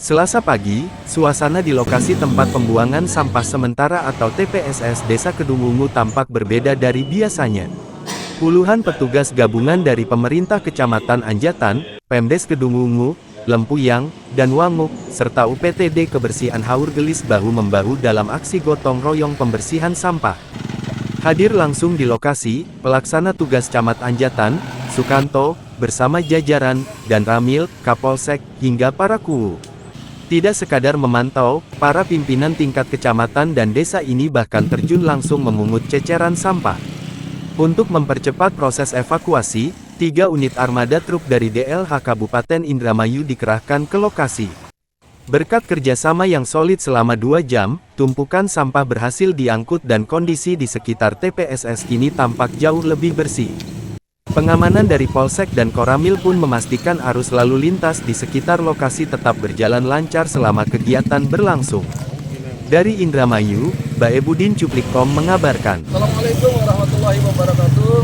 Selasa pagi, suasana di lokasi tempat pembuangan sampah sementara atau TPSS Desa Kedungungu tampak berbeda dari biasanya. Puluhan petugas gabungan dari pemerintah Kecamatan Anjatan, Pemdes Kedungungu, Lempuyang, dan Wanguk, serta UPTD Kebersihan Haur Gelis bahu-membahu dalam aksi gotong royong pembersihan sampah. Hadir langsung di lokasi, pelaksana tugas Camat Anjatan, Sukanto, bersama jajaran, dan Ramil, Kapolsek, hingga para kuwu. Tidak sekadar memantau, para pimpinan tingkat kecamatan dan desa ini bahkan terjun langsung memungut ceceran sampah. Untuk mempercepat proses evakuasi, 3 unit armada truk dari DLH Kabupaten Indramayu dikerahkan ke lokasi. Berkat kerjasama yang solid selama 2 jam, tumpukan sampah berhasil diangkut dan kondisi di sekitar TPSS kini tampak jauh lebih bersih. Pengamanan dari Polsek dan Koramil pun memastikan arus lalu lintas di sekitar lokasi tetap berjalan lancar selama kegiatan berlangsung. Dari Indramayu, Baebudin Cuplikkom mengabarkan. Assalamualaikum warahmatullahi wabarakatuh.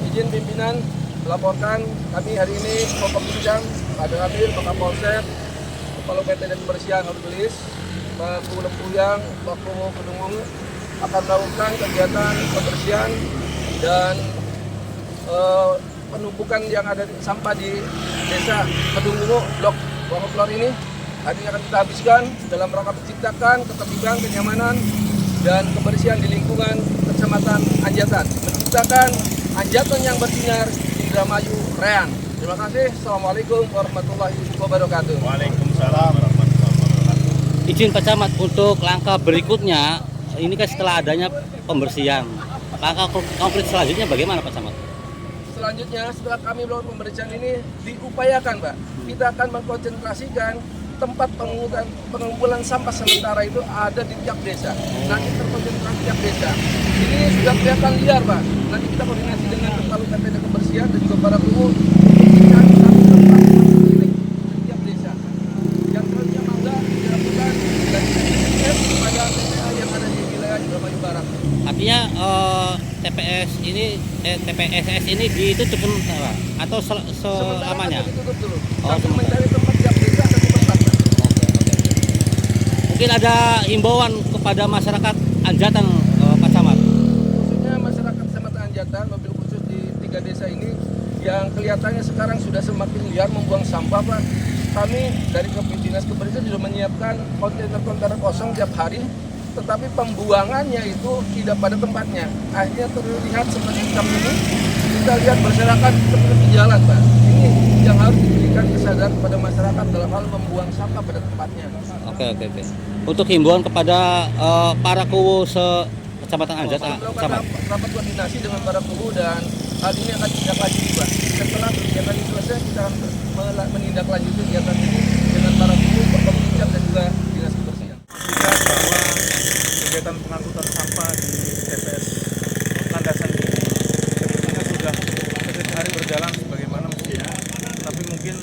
Izin pimpinan melaporkan kami hari ini Bapak Bincang, Pak Ramil, Pak Kapolsek, Kepala PT dan Kebersihan Haur Gelis, Pak Lempuyang, Pak Kedungungu akan melakukan kegiatan pembersihan dan penumpukan yang ada di sampah di Desa Kedungungu Blok Wanguk ini. Hari ini akan kita habiskan dalam rangka menciptakan ketertiban, kenyamanan, dan kebersihan di lingkungan Kecamatan Anjatan. Menciptakan Anjatan yang bersinar, Indramayu Rean. Terima kasih. Assalamualaikum warahmatullahi wabarakatuh. Waalaikumsalam warahmatullahi wabarakatuh. Izin Pak Camat, untuk langkah berikutnya, ini kan setelah adanya pembersihan, langkah konkret selanjutnya bagaimana Pak Camat? Selanjutnya, setelah kami melakukan pembersihan ini, diupayakan Pak, kita akan mengkonsentrasikan tempat pengumpulan sampah sementara itu ada di tiap desa. Nanti terkonsentrasi tiap desa. Ini sudah kelihatan liar Pak. Nanti kita koordinasi dengan Kepala PT Kebersihan dan juga para kuwu mencari satu tempat di tiap desa. Yang selanjutnya mangga dilakukan dan dikirim kepada TPA yang ada di wilayah Indramayu Barat. Artinya TPSS ini ditutup sementara atau selamanya? Ditutup dulu. Oh, Sambil mencari tempat tiap desa dan tempat. Mungkin ada himbauan kepada masyarakat Anjatan, Pak Camat? Khususnya masyarakat Kecamatan Anjatan, mobil khusus di 3 desa ini yang kelihatannya sekarang sudah semakin liar membuang sampah Pak. Kami dari Dinas Kebersihan sudah menyiapkan kontainer-kontainer kosong tiap hari, tetapi pembuangannya itu tidak pada tempatnya. Akhirnya terlihat seperti kami ini, kita lihat berserakan seperti di jalan Pak. Ini yang harus diberikan kesadaran kepada masyarakat dalam hal membuang sampah pada tempatnya. Oke. Untuk himbauan kepada para kuwu Kecamatan Anjatan, Camat. Rapat koordinasi dengan para kuwu dan hal ini akan ditindaklanjuti Pak. Setelah kegiatan ini selesai, kita akan menindaklanjuti kegiatan ini dengan para kuwu, Perkominjam dan juga Dinas Kebersihan. Bahwa kegiatan pengangkutan sampah di TPS Landasan ini sebetulnya sudah setiap hari berjalan sebagaimana mestinya, tapi mungkin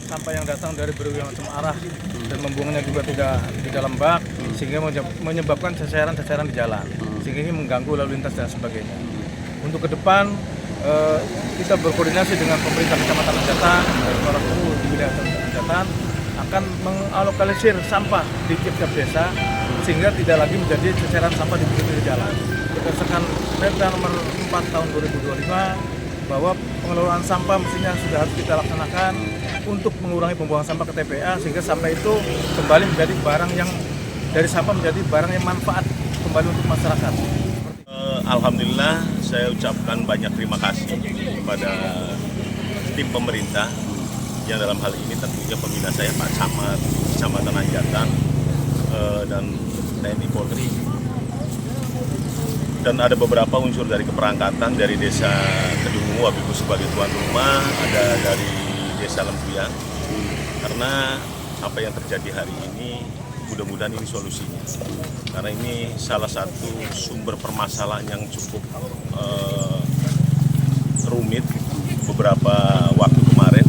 sampah yang datang dari berbagai macam arah dan membuangnya juga tidak lembab, sehingga menyebabkan ceceran-ceceran di jalan, sehingga ini mengganggu lalu lintas dan sebagainya. Untuk ke depan kita berkoordinasi dengan pemerintah Kecamatan Anjatan dan para kuwu di wilayah Anjatan akan mengalokalisir sampah di tiap-tiap desa sehingga tidak lagi menjadi ceceran sampah di pinggir jalan. Berdasarkan Perda nomor 4 tahun 2025 bahwa pengelolaan sampah mestinya sudah harus kita laksanakan untuk mengurangi pembuangan sampah ke TPA sehingga sampah itu kembali menjadi barang yang dari sampah menjadi barang yang manfaat kembali untuk masyarakat. Alhamdulillah, saya ucapkan banyak terima kasih kepada tim pemerintah yang dalam hal ini tentunya pembina saya Pak Camat Kecamatan Anjatan dan TNI Polri, dan ada beberapa unsur dari keperangkatan dari Desa Kedungungu wabiku sebagai tuan rumah, ada dari Desa Lempuyang, karena apa yang terjadi hari ini mudah-mudahan ini solusinya, karena ini salah satu sumber permasalahan yang cukup rumit. Beberapa waktu kemarin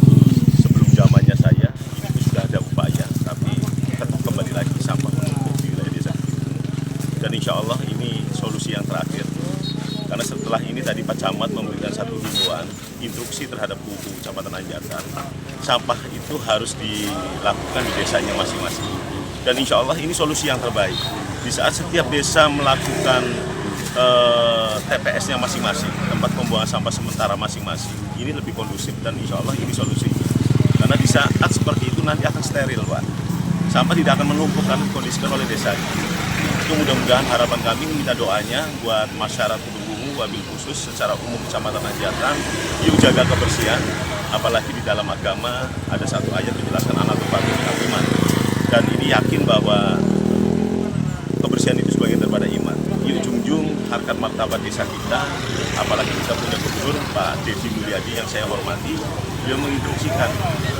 sebelum zamannya saya itu sudah ada upaya, tapi tetap kembali lagi sampah menumpuk di wilayah desa. Dan insya Allah ini solusi yang terakhir. Karena setelah ini tadi Pak Camat memberikan satu himbauan, instruksi terhadap kubu Kecamatan Anjatan, sampah itu harus dilakukan di desanya masing-masing. Dan insya Allah ini solusi yang terbaik. Di saat setiap desa melakukan TPS-nya masing-masing, tempat pembuangan sampah sementara masing-masing, ini lebih kondusif dan insya Allah ini solusi. Karena di saat seperti itu nanti akan steril, Pak. Sampah tidak akan menumpuk karena dikondisikan oleh desanya. Itu mudah-mudahan harapan kami minta doanya buat masyarakat Kedungwungu, wabil khusus secara umum Kecamatan Anjatan, yuk jaga kebersihan. Apalagi di dalam agama ada satu ayat menjelaskan anatufatu minal iman. Dan ini yakin bahwa kebersihan itu sebagian daripada iman. Yuk junjung harkat martabat desa kita, apalagi kita punya gubernur Pak Deddy Mulyadi yang saya hormati. Beliau menginstruksikan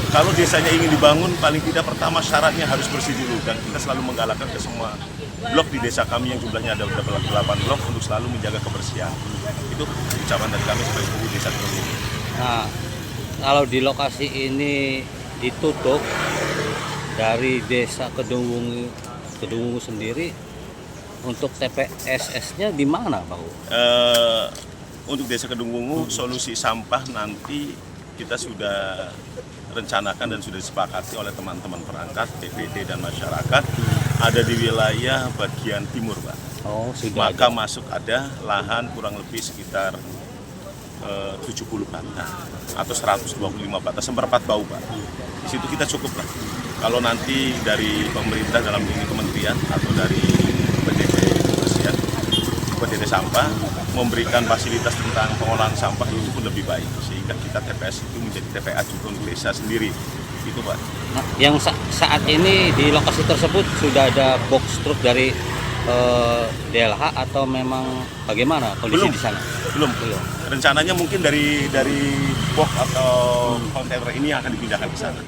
kalau desanya ingin dibangun, paling tidak pertama syaratnya harus bersih dulu, dan kita selalu menggalakkan ke semua blok di desa kami yang jumlahnya ada 8 blok untuk selalu menjaga kebersihan. Itu ucapan dari kami sebagai guru desa Kedungwungu. Nah, kalau di lokasi ini ditutup dari desa Kedungwungu sendiri, untuk TPSS-nya di mana, Pak? Untuk desa Kedungwungu, solusi sampah nanti kita sudah rencanakan dan sudah disepakati oleh teman-teman perangkat, PPT dan masyarakat, ada di wilayah bagian timur, Pak. Oh, sudah. Maka masuk ada lahan kurang lebih sekitar 70 batang atau 125 batang, seperempat bau, Pak. Di situ kita cukup lah. Kalau nanti dari pemerintah dalam ini kementerian atau dari PDT kebersihan, PDT sampah memberikan fasilitas tentang pengolahan sampah itu pun lebih baik, sehingga kita TPS itu menjadi TPA juga untuk desa sendiri. Itu, Pak. Nah, yang saat ini di lokasi tersebut sudah ada box truk dari DLH atau memang bagaimana kondisi di sana? Belum. Rencananya mungkin dari box atau kontainer ini yang akan dipindahkan ke sana.